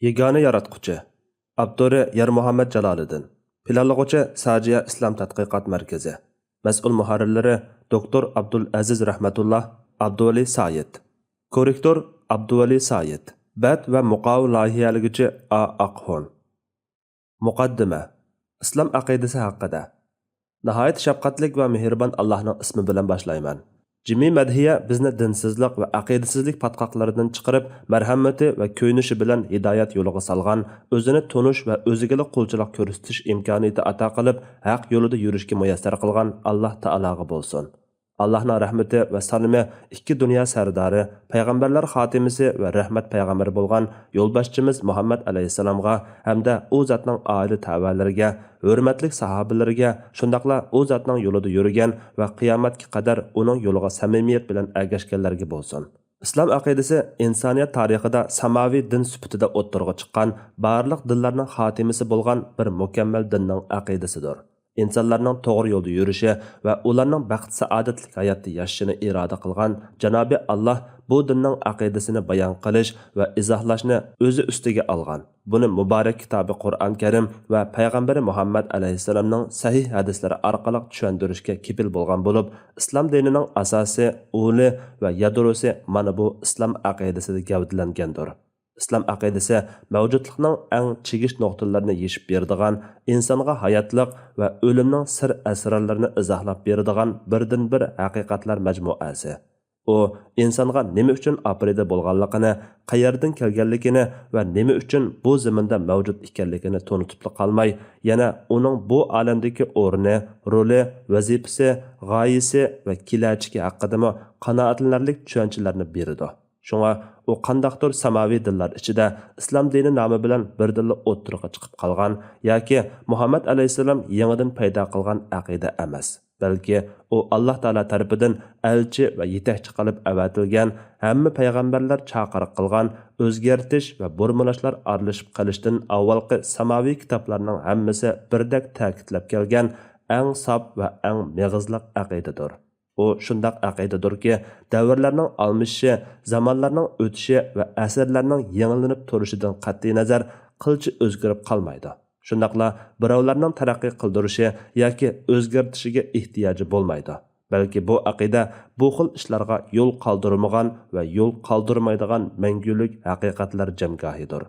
Yegona yaratquchi. Abduri Yer Muhammad Jaloliddin. Planlag'uvchi Sajiya Islom tadqiqot markazi. Mas'ul muharrirlari Dr. Abdul Aziz Rahmatullah, Abduvali Sayed. Korrektor Abduvali Sayed. Bat va muqov loyihalaguvchi A. Aqhon. Muqaddima. Islom aqidasi haqida. Nihoyat shafqatlik va mehribon Allohning ismi bilan boshlayman. Jimi madhiya bizni dinsizlik va aqidasizlik patqoqlaridan chiqarib, marhamati va ko'yinishi bilan hidoyat yo'liga salgan, o'zini tonish va o'ziga qulchilik ko'rsatish imkoniyati ato qilib, haq yo'lida yurishga muyassar qilgan Alloh taologa bo'lsin. Allohning rahmati va salimi ikki dunyo sardori, payg'ambarlar xotimasi va rahmat payg'ambari bo'lgan yo'lboshchimiz Muhammad alayhisalomga hamda u zotning oila tavalariga, hurmatli sahobalariga, shundaqla u zotning yo'lida yurgan va qiyomatga qadar uning yo'liga samimiyat bilan ergashganlarga bo'lsin. Islom aqidasi insoniyat tarixida samoviy din sifatida o'ttirg'a chiqqan, barliq dinlarning xotimasi bo'lgan bir mukammal dinning aqidasidir. İnsanlarning to'g'ri yo'lda yurishi va ularning baxt saodatli hayotda yashashini iroda qilgan Janobi Alloh bu dinning aqidasini bayon qilish va izohlashni o'zi ustiga olgan. Buni muborak kitobi Qur'on Karim va payg'ambari Muhammad alayhisalomning sahih hadislari orqali tushuntirishga kepil bo'lgan bo'lib, islom dinining asosi, uli va yadrosi mana bu islom aqidasida gavdalangandir. İslam aqidasi mavjudlikning eng chegish nuqtalarini yeshib beradigan, insonga hayotlik va o'limning sir asrorlarini izohlab beradigan birdan-bir haqiqatlar majmuasi. U insonga nima uchun aprida bo'lganligini, qayerdan kelganligini va nima uchun bu zaminda mavjud ekanligini tunutib qolmay, yana uning bu olamdagi o'rni, roli, vazifasi, g'oyasi va kelajagi haqida qanoatlanarlik tushunchalarni beradi. Şuna o qandaqdır samaviy dinlar ichida islom dini nomi bilan birdilla o'ttirg'a chiqib qolgan yoki Muhammad alayhisalom yangidan paydo qilgan aqida emas, balki u Alloh taolo tarafidan elchi va yetakchi qilib avatilgan, hamma payg'ambarlar chaqiriq qilgan, o'zgartish va burmilashlar aralashib qolishdan avvalgi samaviy kitoblarning hammasi birdak ta'kidlab kelgan eng sof va eng meg'izliq aqidadir. O shundaq aqidadirki, davrlarning almishishi, zamonlarning o'tishi va asrlarning yangilanib turishidan qat'iy nazar qilchi o'zgarib qolmaydi. Shundaqla birovlarning taraqqiy qildirishi yoki o'zgartishiga ehtiyoji bo'lmaydi. Balki bu aqida bu xil ishlarga yo'l qoldirmagan va yo'l qoldirmaydigan mangulik haqiqatlar jamgohidir.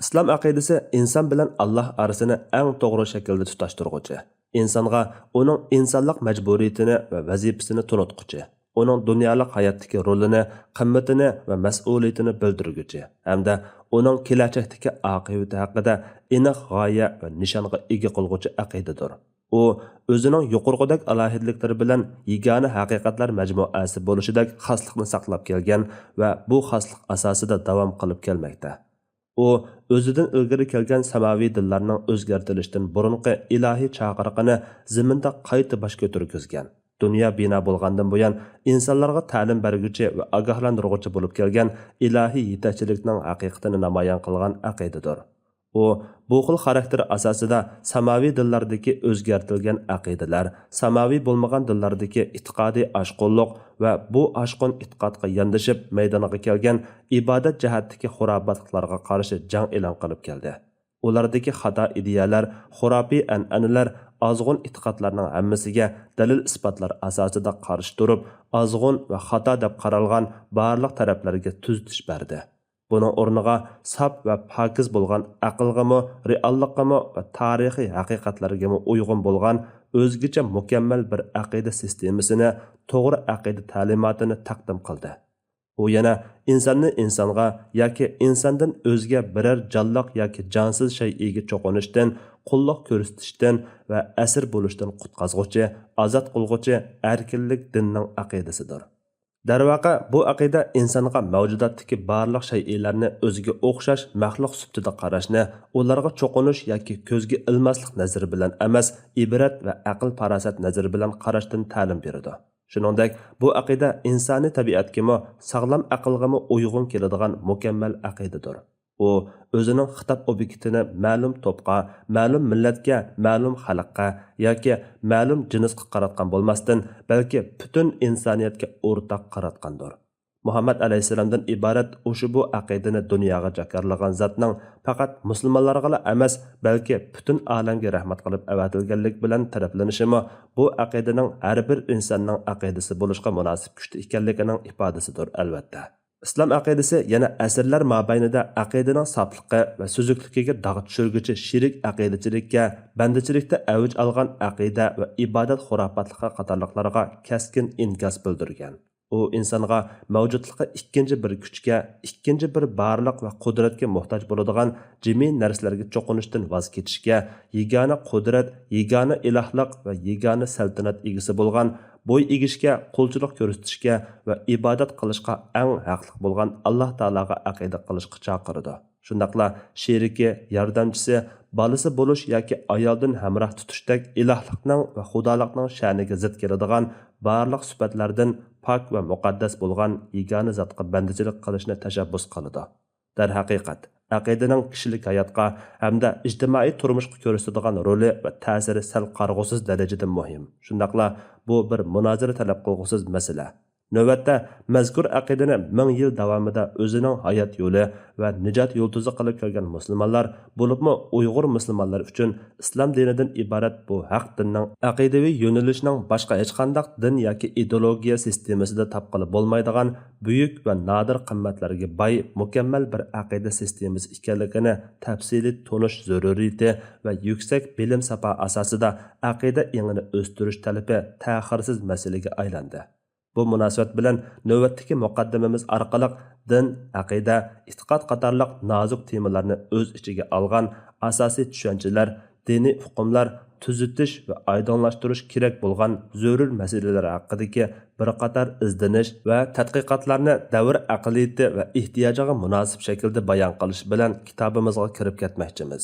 Islom aqidasi inson bilan Alloh orasini eng to'g'ri shaklda tutashtiruvchi. İnsonga uning insonlik majburiyatini va vazifasini tunutquchi, uning dunyolik hayotdagi rolini, qimmatini va mas'uliyatini bildirguchi, hamda uning kelajakdagi oqibati haqida aniq g'oya va nishonga ega qilguchi aqidadir. U o'zining yuqorqidek alohidliklari bilan yagona haqiqatlar majmuasi bo'lishidek xoslikni saqlab kelgan va bu xoslik asosida davom qilib kelmoqda. U o'zidan ilgari kelgan samaviy dinlarning o'zgartirishdan burunqi ilohiy chaqiriqini zaminda qayta bosh ko'targizgan. Dunyo bino bo'lgandan buyon insonlarga ta'lim berguchi va ogohlantiruvchi bo'lib kelgan ilohiy yetakchilikning haqiqatini namoyon qilgan aqidadir. U bu xil xarakter asosida samaviy dinlardagi o'zgartirilgan aqidalar, samaviy bo'lmagan dinlardagi e'tiqodiy oshqonlik va bu oshqon e'tiqodga yondashib maydoniga kelgan ibodat jihatdagi xurofotlarga qarshi jang e'lon qilib keldi. Ulardagi xato ideyalar, xurofiy an'analar, ozg'un e'tiqodlarning hammasiga dalil isbotlar asosida qarshi turib, ozg'un va xato deb qaralgan barliq taraflarga tuzitish berdi. Bunun o'rniga saf va pokiz bo'lgan aqlg'imi, reallikqimi va tarixiy haqiqatlarga uyg'un bo'lgan o'zgacha mukammal bir aqida sistemasini, to'g'ri aqida ta'limotini taqdim qildi. U yana insonni insonga yoki insondan o'zga biror jonliq yoki jonsiz shayga cho'qinishdan, qulluq ko'rsatishdan va asir bo'lishdan qutqazg'uvchi, ozod qilg'uvchi erkinlik dinning aqidasidir. Darvaqa bu aqida insonga mavjudotdagi barliq shaylarni o'ziga o'xshash maxluq sifatida qarashni, ularga cho'qinish yoki ko'zga ilmaslik nazari bilan emas, ibrat va aql farosat nazari bilan qarashdan ta'lim beradi. Shuningdek, bu aqida insoniy tabiatga, sog'lom aqlga uyg'un keladigan mukammal aqidadir. U o'zining xitob obyektini ma'lum to'pqa, ma'lum millatga, ma'lum xalqqa yoki ma'lum jinsga qaratgan bo'lmasdan, balki butun insoniyatga o'rtaq qaratgandir. Muhammad alayhissalomdan iborat o'sha bu aqidani dunyoga jakarlagan zotning faqat musulmonlarga emas, balki butun olamga rahmat qilib avatilganlik bilan taraflanishimi bu aqidaning har bir insonning aqidasi bo'lishga munosib kuchli ekanligining ifodasidir albatta. İslam aqidasi yana asrlar mobaynida aqidaning sofligi va suzukligiga dog' tushirguchi shirik aqidachilikka, bandachilikda avj olgan aqida va ibodat xurafotligi qatorliqlarga kaskin inkas bildirgan. U insonga mavjudlikqa ikkinchi bir kuchga, ikkinchi bir barliq va qudratga muhtoj bo'ladigan jimi narsalarga cho'qinishdan voz kechishga, yagona qudrat, yagona ilohlik va yagona saltanat egasi bo'lgan bo'y egishga, qulchilik ko'rsatishga va ibodat qilishga eng haqliq bo'lgan Alloh taologa aqida qilishga chaqirdi. Shundaqla sheriki, yordamchisi, bolasi bo'lish yoki ayoldan hamroh tutishdek ilohlikning va xudolikning sha'niga zid keladigan barliq sifatlardan pok va muqaddas bo'lgan yagona zotga bandachilik qilishni tashabbus qiladi. Darhaqiqat, aqidaning kishilik hayotga hamda ijtimoiy turmushga ko'rsatadigan roli va ta'siri sal qarg'usiz darajada muhim. Shundaqla bu bir munozara talab qilgusiz masala. Navbatda mazkur aqidani 1000 yil davomida o'zining hayot yo'li va nijot yulduzi qilib kelgan musulmonlar, bo'libmi Uyg'ur musulmonlar uchun islom dinidan iborat bu haq dinning aqidaviy yo'nalishning boshqa hech qanday din yoki ideologiya sistemasida topqili bo'lmaydigan buyuk va nodir qimmatlarga boy mukammal bir aqida sistemasi ekanligini tafsiliy tonish zaruriyati va yuksak bilim safa asosida aqida engini o'stirish talabi ta'xirsiz masalaga aylandi. Bu munosabat bilan navbatdagi muqaddimamiz orqali din, aqida, e'tiqod qatorliq nozik temalarni o'z ichiga olgan asosiy tushunchalar, diniy hukmlar, tuzitish va oydinlashtirish kerak bo'lgan zarur masalalar haqidagi bir qator izdanish va tadqiqotlarni davr aqliyati va ehtiyojiga munosib shaklda bayon qilish bilan kitobimizga kirib ketmoqchimiz.